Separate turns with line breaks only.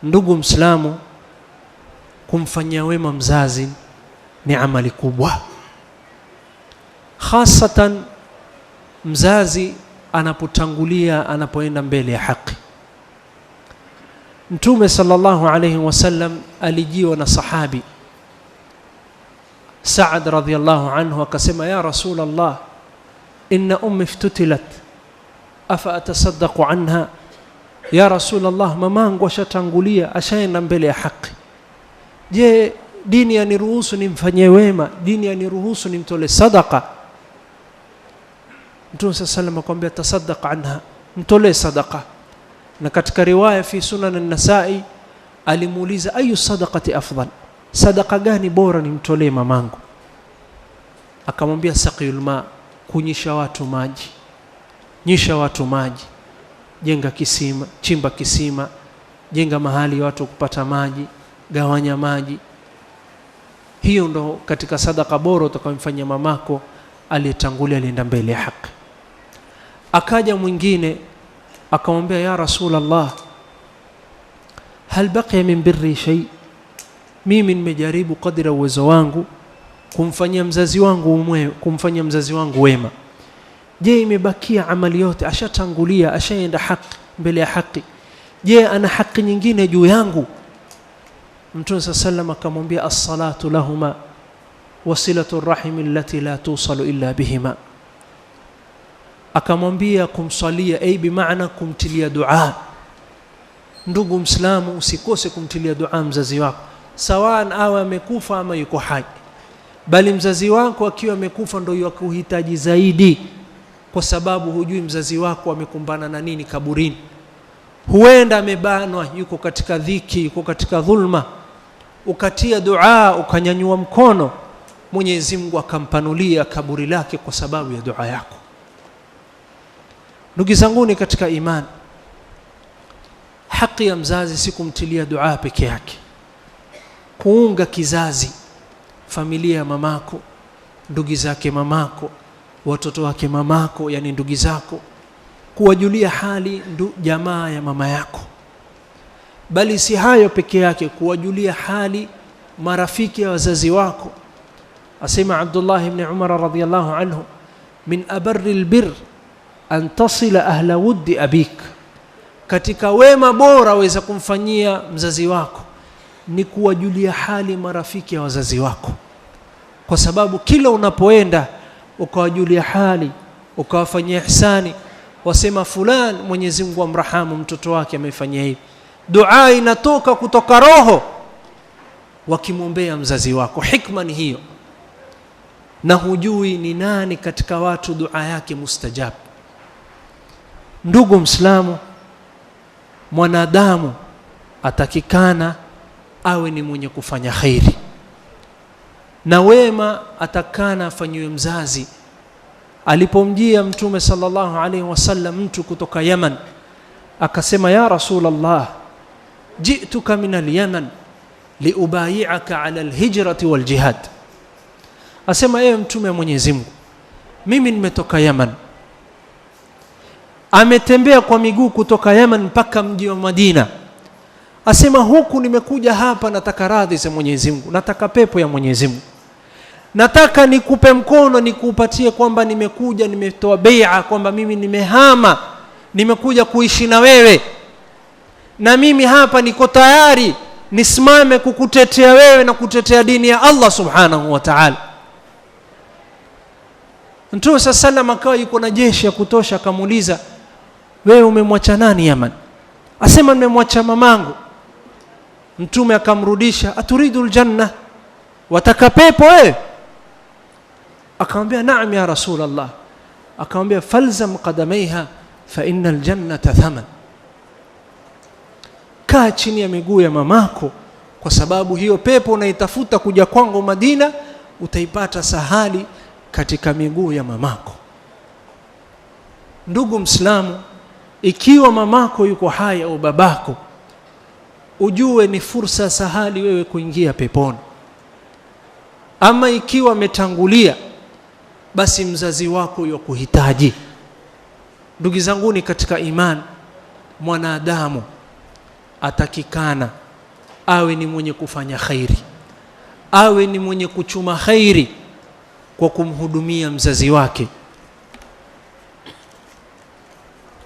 Ndugu Muislamu, kumfanyia wema mzazi ni amali kubwa, hasatan mzazi anapotangulia, anapoenda mbele ya haki. Mtume sallallahu alayhi wasallam alijiwa na sahabi Sa'ad radhiyallahu anhu, akasema ya Rasul Allah, inna ummi iftutilat afa atasaddaqu anha. Ya Rasul Allah, mamangu ashatangulia, ashaenda mbele ya haki, je, dini yaniruhusu nimfanyie wema? Dini yaniruhusu nimtole sadaqa? Mtume sallallahu alayhi wasallam akamwambia tasaddaq anha, mtole sadaqa. Na katika riwaya fi Sunan an-Nasa'i alimuuliza ayu sadaqati afdal, sadaqa gani bora nimtolee mamangu? Akamwambia saqiyul ma, kunyisha watu maji. Nyisha watu maji, jenga kisima, chimba kisima, jenga mahali watu kupata maji, gawanya maji. Hiyo ndo katika sadaqa bora utakayomfanyia mamako aliyetangulia, alienda mbele ya haki. Akaja mwingine akamwambia ya Rasul Allah, hal baqiya min birri shay, mimi nimejaribu kadri uwezo wangu kumfanyia mzazi wangu wema, je, imebakia amali yote? Ashatangulia, ashaenda haki, mbele ya haki, je, ana haki nyingine juu yangu? Mtume sallam akamwambia as-salatu lahuma wasilatu rahim allati la tusalu illa bihima. Akamwambia kumsalia, bi maana kumtilia dua. Ndugu Muislamu, usikose kumtilia dua mzazi wako, sawa awe amekufa ama yuko hai. Bali mzazi wako akiwa amekufa ndio yakuhitaji zaidi, kwa sababu hujui mzazi wako amekumbana na nini kaburini. Huenda amebanwa, yuko katika dhiki, yuko katika dhulma, ukatia dua, ukanyanyua mkono, Mwenyezi Mungu akampanulia kaburi lake kwa sababu ya dua yako. Ndugu zanguni katika imani, haki ya mzazi si kumtilia dua peke yake, kuunga kizazi, familia ya mamako, ndugu zake mamako, watoto wake mamako, yani ndugu zako, kuwajulia hali jamaa ya mama yako. Bali si hayo peke yake, kuwajulia hali marafiki ya wazazi wako. Asema Abdullah ibn Umar radhiyallahu anhu, min abarri albir an tasila ahla wuddi abik, katika wema bora waweza kumfanyia mzazi wako ni kuwajulia hali marafiki ya wazazi wako. Kwa sababu kila unapoenda ukawajulia hali, ukawafanyia ihsani, wasema fulani Mwenyezi Mungu amrahamu, mtoto wake amefanyia hivi, dua inatoka kutoka roho wakimwombea mzazi wako. Hikma ni hiyo, na hujui ni nani katika watu dua yake mustajab. Ndugu Muislamu, mwanadamu atakikana awe ni mwenye kufanya khairi, na wema atakana afanyiwe mzazi. Alipomjia Mtume sallallahu alaihi wasallam mtu kutoka Yaman, akasema ya Rasul Allah, ji'tuka min al-Yaman liubayi'aka ala al-hijrati wal jihad. Asema ewe Mtume wa Mwenyezi Mungu, mimi nimetoka Yaman. Ametembea kwa miguu kutoka Yaman mpaka mji wa Madina. Asema huku nimekuja hapa, nataka radhi za Mwenyezi Mungu, nataka pepo ya Mwenyezi Mungu, nataka nikupe mkono, nikupatie kwamba nimekuja, nimetoa bai'a kwamba mimi nimehama, nimekuja kuishi na wewe, na mimi hapa niko tayari nisimame kukutetea wewe na kutetea dini ya Allah subhanahu wa ta'ala. Mtume sallallahu akawa yuko na jeshi ya kutosha, akamuuliza wewe umemwacha nani Yaman? Asema nimemwacha mamangu. Mtume akamrudisha, aturidul janna, wataka pepo wewe? Akamwambia naam ya Rasul Allah. Akamwambia falzam qadamaiha fa innal jannata thaman, kaa chini ya miguu ya mamako, kwa sababu hiyo pepo unaitafuta kuja kwangu Madina utaipata sahali katika miguu ya mamako. Ndugu Muislamu, ikiwa mamako yuko hai au babako, ujue ni fursa sahali wewe kuingia peponi. Ama ikiwa ametangulia, basi mzazi wako yukuhitaji. Ndugu zanguni katika imani, mwanadamu atakikana awe ni mwenye kufanya khairi, awe ni mwenye kuchuma khairi kwa kumhudumia mzazi wake,